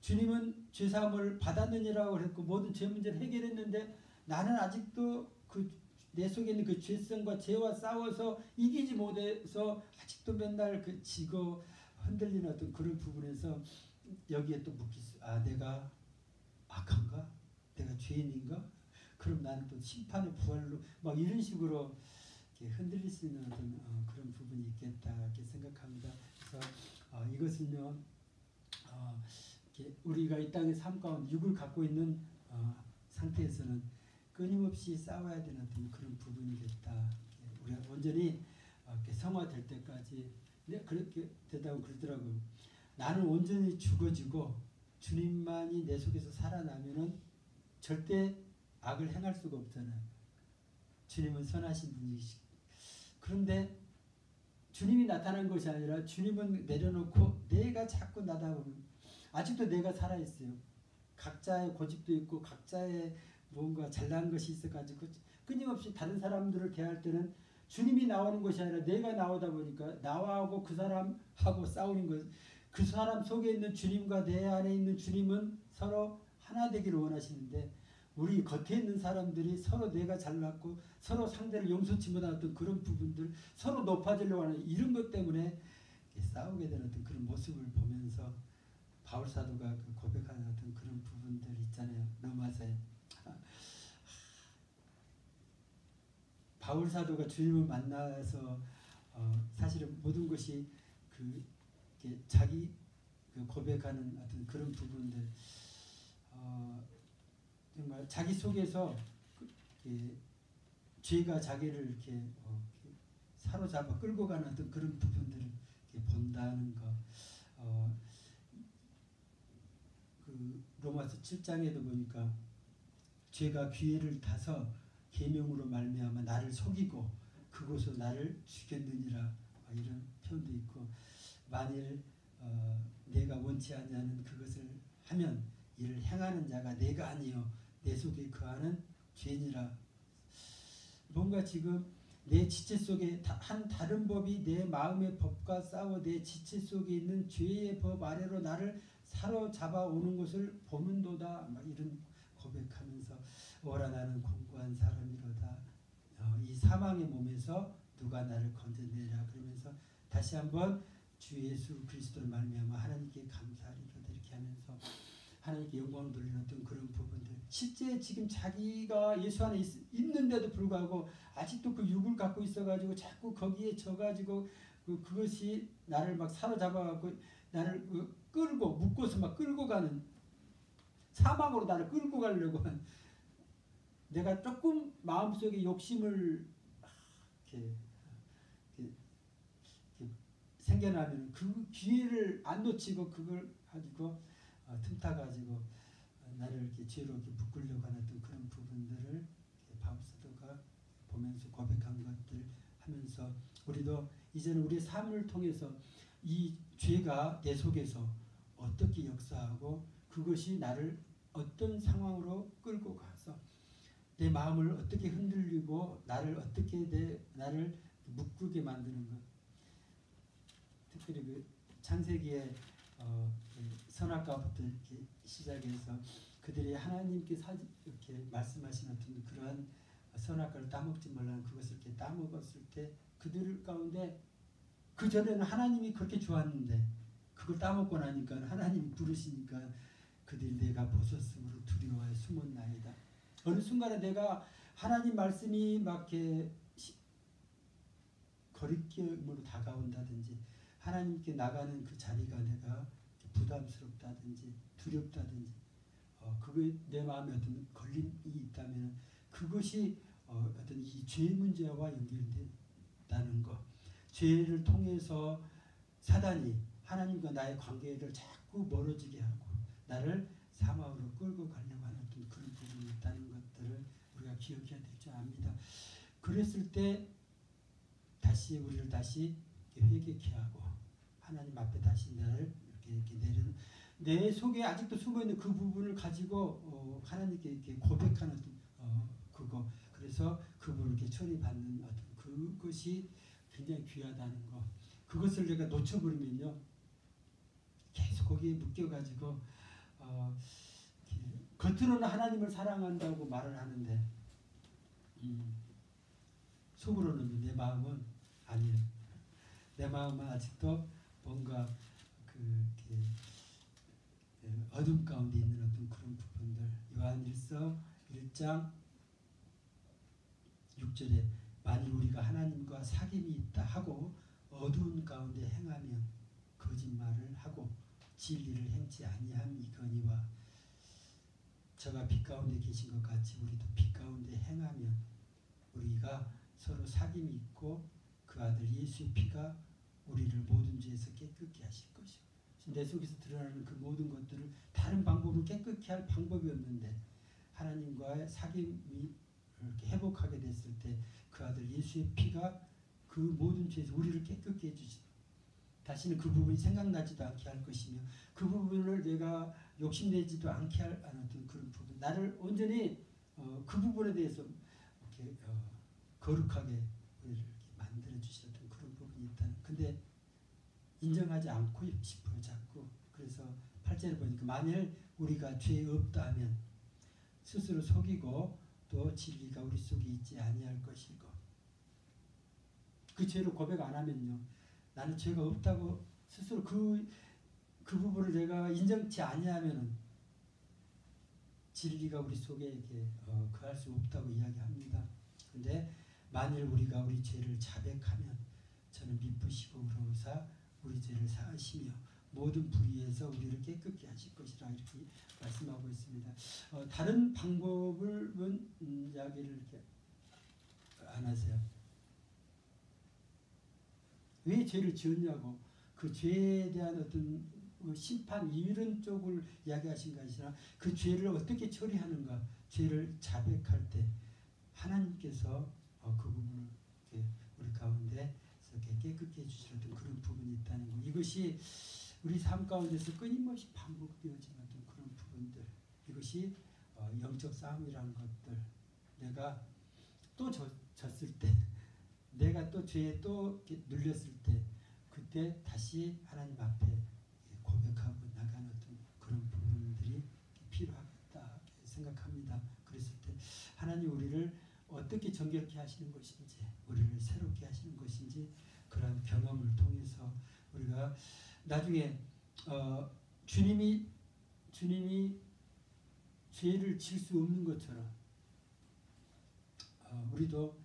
주님은 죄사함을 받았느니라고 그랬고 모든 죄 문제를 해결했는데 나는 아직도 내 속에 있는 그 죄성과 죄와 싸워서 이기지 못해서 아직도 맨날 그 지고 흔들리는 어떤 그런 부분에서 여기에 또 묻기 내가 악한가? 내가 죄인인가? 그럼 나는 또 심판의 부활로 막 이런 식으로 이렇게 흔들릴 수 있는 어떤 그런 부분이 있겠다 이렇게 생각합니다. 그래서 이것은요 우리가 이 땅의 삶 가운데 육을 갖고 있는 상태에서는 끊임없이 싸워야 되는 어떤 그런 부분이겠다. 우리가 온전히 성화될 때까지 그렇게 되다고 그러더라고요. 나는 온전히 죽어지고 주님만이 내 속에서 살아나면은 절대 악을 행할 수가 없잖아요. 주님은 선하신 분이시. 그런데 주님이 나타난 것이 아니라 주님은 내려놓고 내가 자꾸 나다보면 아직도 내가 살아있어요. 각자의 고집도 있고 각자의 뭔가 잘난 것이 있어가지고 끊임없이 다른 사람들을 대할 때는 주님이 나오는 것이 아니라 내가 나오다 보니까 나하고 그 사람하고 싸우는 것. 그 사람 속에 있는 주님과 내 안에 있는 주님은 서로 하나 되기를 원하시는데 우리 겉에 있는 사람들이 서로 내가 잘났고 서로 상대를 용서치 못하는 그런 부분들 서로 높아지려고 하는 이런 것 때문에 싸우게 되는 어떤 그런 모습을 보면서 바울 사도가 고백하는 어떤 그런 부분들 있잖아요. 로마서에 바울 사도가 주님을 만나서 사실은 모든 것이 자기 고백하는 어떤 그런 부분들 정말 자기 속에서 죄가 자기를 이렇게 사로잡아 끌고 가는 어떤 그런 부분들을 이렇게 본다는 거. 로마서 7장에도 보니까 죄가 기회를 타서 계명으로 말미암아 나를 속이고 그곳으로 나를 죽였느니라 이런 표현도 있고 만일 내가 원치 않냐는 그것을 하면 이를 행하는 자가 내가 아니요 내 속에 거하는 죄니라. 뭔가 지금 내 지체 속에 한 다른 법이 내 마음의 법과 싸워 내 지체 속에 있는 죄의 법 아래로 나를 사로잡아 오는 것을 보는도다. 막 이런 고백하면서 오라 나는 공고한 사람이로다. 이 사망의 몸에서 누가 나를 건져내라. 그러면서 다시 한번 주 예수 그리스도를 말미암아 하나님께 감사하리로다. 이렇게 하면서 하나님께 영광을 돌리는 어떤 그런 부분들. 실제 지금 자기가 예수 안에 있는데도 불구하고 아직도 그 육을 갖고 있어가지고 자꾸 거기에 져가지고 그것이 나를 막 사로잡아갖고 나를 끌고 묶어서 막 끌고 가는, 사망으로 나를 끌고 가려고 하는, 내가 조금 마음속에 욕심을 이렇게 생겨나면 그 기회를 안 놓치고 그걸 가지고 틈타 가지고 나를 이렇게 죄로 이렇게 묶으려고 하는 어떤 그런 부분들을 바울 사도가 보면서 고백한 것들 하면서, 우리도 이제는 우리의 삶을 통해서 이 죄가 내 속에서 어떻게 역사하고 그것이 나를 어떤 상황으로 끌고 가서 내 마음을 어떻게 흔들리고 나를 어떻게 나를 묶게 만드는 것. 특별히 그 창세기에 선악과부터 이렇게 시작해서 그들이 하나님께 이렇게 말씀하신 어떤 그러한 선악과를 따먹지 말라는 그것을 이렇게 따먹었을 때 그들 가운데 그 전에는 하나님이 그렇게 좋았는데 그걸 따먹고 나니까 하나님이 부르시니까 그들이 내가 벗었으므로 두려워해 숨었나이다. 어느 순간에 내가 하나님 말씀이 막 이렇게 거리낌으로 다가온다든지 하나님께 나가는 그 자리가 내가 부담스럽다든지 두렵다든지 그게 내 마음에 어떤 걸림이 있다면 그것이 어떤 이 죄 문제와 연결된다는 것. 죄를 통해서 사단이 하나님과 나의 관계를 자꾸 멀어지게 하고 나를 사망으로 끌고 가려고 하는 어떤 그런 부분이 있다는 것들을 우리가 기억해야 될 줄 압니다. 그랬을 때 다시 우리를 다시 회개케 하고 하나님 앞에 다시 나를 이렇게 내리는, 내 속에 아직도 숨어있는 그 부분을 가지고 하나님께 이렇게 고백하는 그거, 그래서 그분을 이렇게 처리받는 어떤 그것이 굉장히 귀하다는 거. 그것을 내가 놓쳐버리면요 계속 거기에 묶여가지고 겉으로는 하나님을 사랑한다고 말을 하는데 속으로는 내 마음은 아니에요. 내 마음은 아직도 뭔가 어둠 가운데 있는 어떤 그런 부분들. 요한일서 1장 6절에 만일 우리가 하나님과 사귐이 있다 하고 어두운 가운데 행하면 거짓말을 하고 진리를 행치 아니함이거니와 저가 빛 가운데 계신 것 같이 우리도 빛 가운데 행하면 우리가 서로 사귐이 있고 그 아들 예수의 피가 우리를 모든 죄에서 깨끗게 하실 것이요. 내 속에서 드러나는 그 모든 것들을 다른 방법으로 깨끗게 할 방법이 없는데 하나님과의 사귐이 이렇게 회복하게 됐을 때 그 아들 예수의 피가 그 모든 죄에서 우리를 깨끗게 해주시. 다시는 그 부분이 생각나지도 않게 할 것이며 그 부분을 내가 욕심내지도 않게 하는 어떤 그런 부분. 나를 온전히 그 부분에 대해서 이렇게 거룩하게 우리를 이렇게 만들어 주셨던 그런 부분이 있다는. 근데 인정하지 않고 싶어요 자꾸. 그래서 8절을 보니까 만일 우리가 죄 없다 하면 스스로 속이고 또 진리가 우리 속에 있지 아니할 것이고, 그 죄를 고백 안 하면요 나는 죄가 없다고 스스로 그 부분을 내가 인정치 아니하면은 진리가 우리 속에 이렇게 거할 수 없다고 이야기합니다. 근데 만일 우리가 우리 죄를 자백하면 저는 미쁘시고 의로우사 우리 죄를 사하시며 모든 불의에서 우리를 깨끗게 하실 것이라 이렇게 말씀하고 있습니다. 다른 방법은 이야기를 이렇게 안 하세요. 왜 죄를 지었냐고 그 죄에 대한 어떤 심판 이런 쪽을 이야기하신 것이 아니라 그 죄를 어떻게 처리하는가. 죄를 자백할 때 하나님께서 그 부분을 우리 가운데 깨끗게 해주시는 그런 부분이 있다는 것. 이것이 우리 삶 가운데서 끊임없이 반복되어지는 그런 부분들. 이것이 영적 싸움이라는 것들. 내가 또 졌을 때, 내가 또 죄에 또 눌렸을 때, 그때 다시 하나님 앞에 고백하고 나가는 어떤 그런 부분들이 필요하겠다 생각합니다. 그랬을 때 하나님 우리를 어떻게 정결케 하시는 것인지, 우리를 새롭게 하시는 것인지 그런 경험을 통해서 우리가 나중에 주님이 주님이 죄를 질 수 없는 것처럼 우리도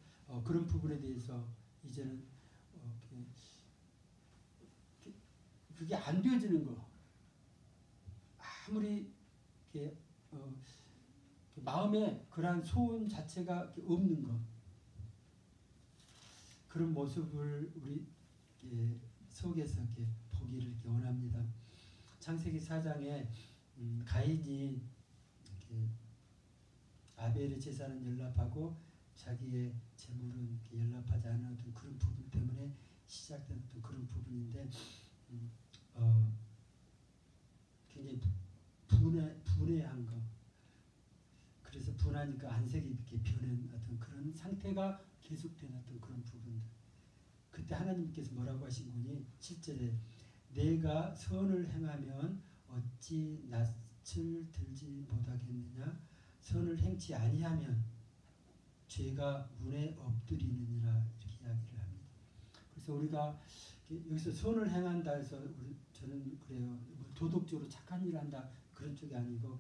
그런 부분에 대해서 이제는 그게 안 되어지는 거. 아무리 이렇게 마음에 그러한 소원 자체가 없는 것. 그런 모습을 우리 속에서 이렇게 보기를 이렇게 원합니다. 창세기 4장에 가인이 이렇게 아벨의 제사는 연락하고 자기의 재물은 연락하지 않은 어떤 그런 부분 때문에 시작된 어떤 그런 부분인데 굉장히 분해한 거. 그래서 분하니까 안색이 이렇게 변한 어떤 그런 상태가 계속된 어떤 그런 부분들. 그때 하나님께서 뭐라고 하신 거니? 7절에 내가 선을 행하면 어찌 낯을 들지 못하겠느냐? 선을 행치 아니하면 죄가 문에 엎드리느니라 이렇게 이야기를 합니다. 그래서 우리가 여기서 선을 행한다 해서 저는 그래요. 도덕적으로 착한 일을 한다 그런 쪽이 아니고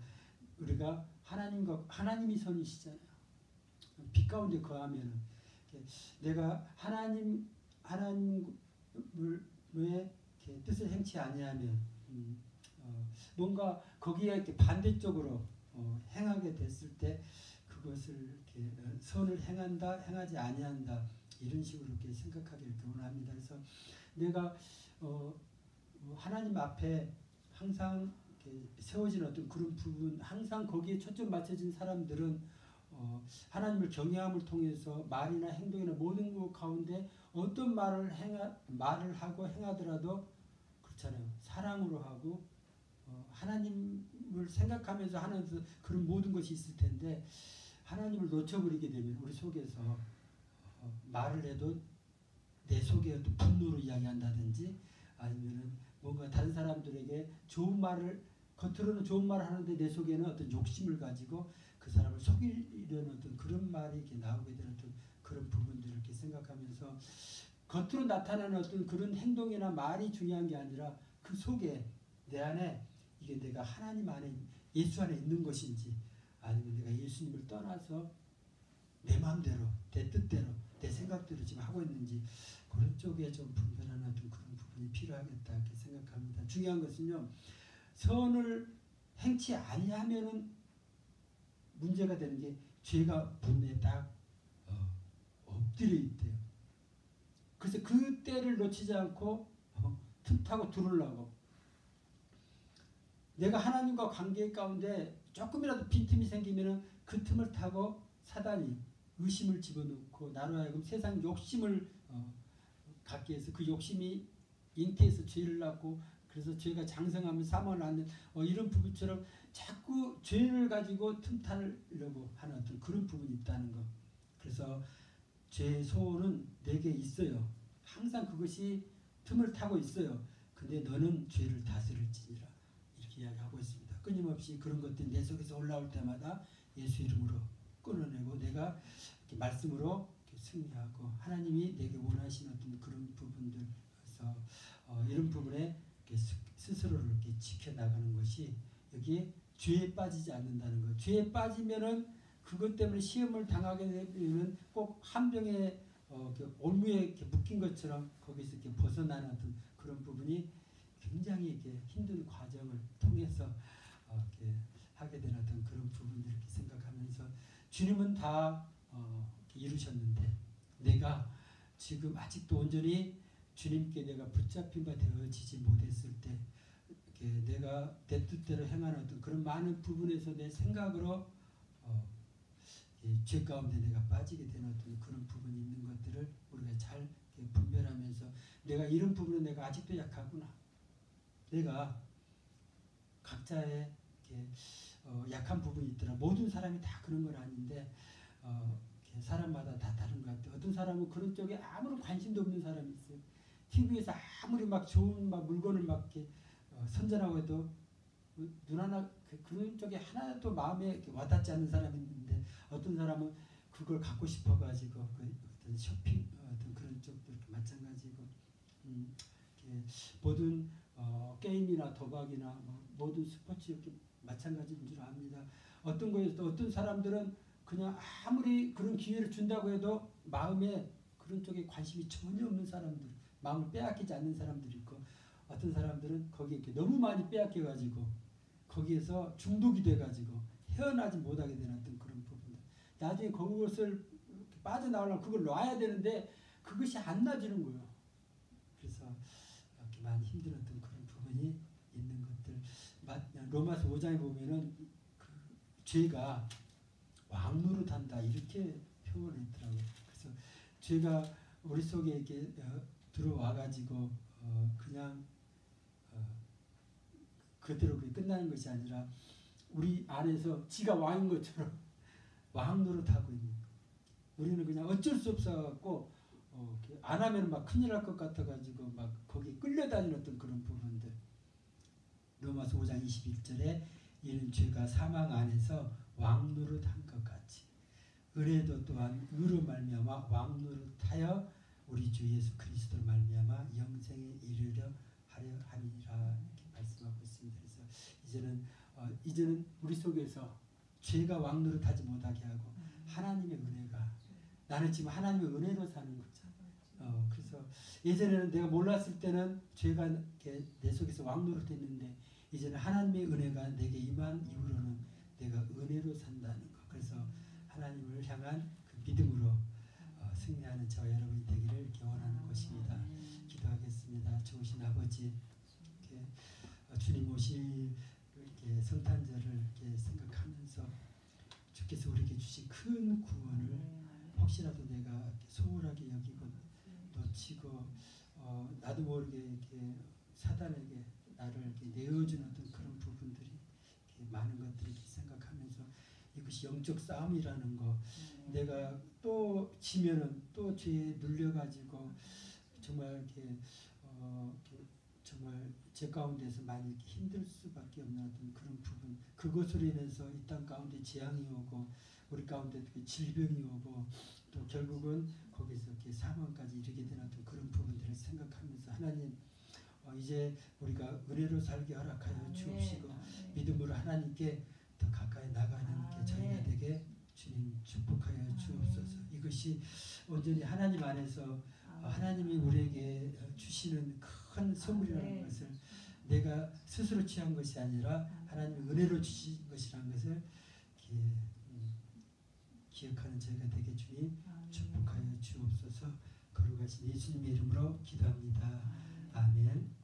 우리가 하나님이 선이시잖아요. 빛 가운데 거하면은 내가 하나님의 뜻을 행치 아니하면 뭔가 거기에 이렇게 반대쪽으로 행하게 됐을 때 그것을 이렇게 선을 행한다, 행하지 아니한다 이런 식으로 이렇게 생각하기를 원합니다. 그래서 내가 하나님 앞에 항상 세워진 어떤 그런 부분, 항상 거기에 초점 맞춰진 사람들은 하나님을 경외함을 통해서 말이나 행동이나 모든 것 가운데 어떤 말을 하고 행하더라도 그렇잖아요. 사랑으로 하고 하나님을 생각하면서 하는 그런 모든 것이 있을 텐데 하나님을 놓쳐버리게 되면 우리 속에서 말을 해도 내 속에 어떤 분노로 이야기한다든지 아니면은 뭔가 다른 사람들에게 좋은 말을 겉으로는 좋은 말을 하는데 내 속에는 어떤 욕심을 가지고 그 사람을 속이려는 어떤 그런 말이 이렇게 나오게 되는 어떤 그런 부분들을 이렇게 생각하면서 겉으로 나타나는 어떤 그런 행동이나 말이 중요한 게 아니라 그 속에 내 안에 이게 내가 하나님 안에 예수 안에 있는 것인지 아니면 내가 예수님을 떠나서 내 마음대로 내 뜻대로 내 생각대로 지금 하고 있는지 그런 쪽에 좀 분별하는 어떤 그런 부분이 필요하겠다 이렇게 생각합니다. 중요한 것은요. 선을 행치 아니하면은 문제가 되는 게 죄가 분명히 딱 엎드려 있대요. 그래서 그 때를 놓치지 않고 틈타고 들으려고 내가 하나님과 관계 가운데 조금이라도 빈틈이 생기면은 그 틈을 타고 사단이 의심을 집어넣고 나로 하여금 세상 욕심을 갖게 해서 그 욕심이 잉태해서 죄를 낳고 그래서 죄가 장성하면 사망을 낳는 이런 부분처럼 자꾸 죄를 가지고 틈타려고 하는 어떤 그런 부분이 있다는 것. 그래서 죄의 소원은 내게 있어요. 항상 그것이 틈을 타고 있어요. 근데 너는 죄를 다스릴지니라 이렇게 이야기하고 있습니다. 끊임없이 그런 것들이 내 속에서 올라올 때마다 예수 이름으로 끊어내고 내가 이렇게 말씀으로 이렇게 승리하고 하나님이 내게 원하시는 어떤 그런 부분들에서 이런 부분에 스스로를 이렇게 지켜나가는 것이 여기에 죄에 빠지지 않는다는 것. 죄에 빠지면은 그것 때문에 시험을 당하게 되면 꼭 한 병에 올무에 이렇게 묶인 것처럼 거기서 이렇게 벗어나는 어떤 그런 부분이 굉장히 이렇게 힘든 과정을 통해서 이렇게 하게 되는 어떤 그런 부분들 이렇게 생각하면서 주님은 다 이루셨는데 내가 지금 아직도 온전히 주님께 내가 붙잡힌 바 되어지지 못했을 때 내가 내 뜻대로 행하는 어떤 그런 많은 부분에서 내 생각으로 죄 가운데 내가 빠지게 되는 어떤 그런 부분이 있는 것들을 우리가 잘 분별하면서 내가 이런 부분에 내가 아직도 약하구나. 내가 각자의 약한 부분이 있더라. 모든 사람이 다 그런 건 아닌데 사람마다 다 다른 것 같아요. 어떤 사람은 그런 쪽에 아무런 관심도 없는 사람이 있어요. TV에서 아무리 막 좋은 막 물건을 막 이렇게 선전하고 해도 눈 하나 그런 쪽에 하나도 마음에 와닿지 않는 사람이 있는데 어떤 사람은 그걸 갖고 싶어가지고 어떤 쇼핑 어떤 그런 쪽도 마찬가지고 모든 게임이나 도박이나 뭐 모든 스포츠 이렇게 마찬가지인 줄 압니다. 어떤 거에서 어떤 사람들은 그냥 아무리 그런 기회를 준다고 해도 마음에 그런 쪽에 관심이 전혀 없는 사람들, 마음을 빼앗기지 않는 사람들이 있고, 어떤 사람들은 거기에 이렇게 너무 많이 빼앗겨가지고 거기에서 중독이 돼가지고 헤어나지 못하게 되는 어떤 그런 부분들. 나중에 그것을 빠져나오려면 그걸 놔야 되는데 그것이 안 놔지는 거예요. 그래서 이렇게 많이 힘들었던 그런 부분이 있는 것들. 로마서 5장에 보면은 그 죄가 왕노릇한다 이렇게 표현했더라고요. 그래서 죄가 우리 속에 이렇게 들어와 가지고 그냥 그대로 끝나는 것이 아니라 우리 안에서 지가 왕인 것처럼 왕노릇하고 있는 거예요. 우리는 그냥 어쩔 수 없어갖고 안 하면 막 큰일 날 것 같아가지고 막 거기 끌려다니는 어떤 그런 부분들. 로마서 5장 21절에 이는 죄가 사망 안에서 왕노릇한 것 같이 은혜도 또한 의로 말미암아 왕노릇하여 우리 주 예수 그리스도로 말미암아 영생에 이르려 하려 함이라 이렇게 말씀하고 있습니다. 그래서 이제는 우리 속에서 죄가 왕노릇하지 못하게 하고 하나님의 은혜가 나는 지금 하나님의 은혜로 사는 거죠. 그래서 예전에는 내가 몰랐을 때는 죄가 내 속에서 왕노릇했는데 이제는 하나님의 은혜가 내게 임한 이후로는 내가 은혜로 산다는 거. 그래서 하나님을 향한 그 믿음으로 승리하는 저와 여러분이 되기를 기원하는 것입니다. 기도하겠습니다. 좋으신 아버지, 이렇게 주님 오실 이렇게 성탄절을 이렇게 생각하면서 주께서 우리에게 주신 큰 구원을 혹시라도 내가 소홀하게 여기고 놓치고 나도 모르게 이렇게 사단에게 나를 이렇게 내어주는 어떤 그런 부분들이 이렇게 많은 것들을 이렇게 생각하면서 이것이 영적 싸움이라는 거, 내가 또 지면은 또 죄에 눌려가지고 정말 이렇게 정말 제 가운데서 많이 이렇게 힘들 수밖에 없는 어떤 그런 부분, 그것으로 인해서 이 땅 가운데 재앙이 오고 우리 가운데 질병이 오고 또 결국은 거기서 이렇게 사망까지 이르게 되는 어떤 그런 부분들을 생각하면서 하나님 이제 우리가 은혜로 살게 허락하여 주옵시고 믿음으로 하나님께 더 가까이 나가는 게 저희가 되게 주님 축복하여 주옵소서. 이것이 온전히 하나님 안에서 하나님이 우리에게 주시는 큰 선물이라는 것을 내가 스스로 취한 것이 아니라 하나님의 은혜로 주신 것이라는 것을 기억하는 저희가 되게 주님 축복하여 주옵소서. 거룩하신 예수님의 이름으로 기도합니다. 아멘.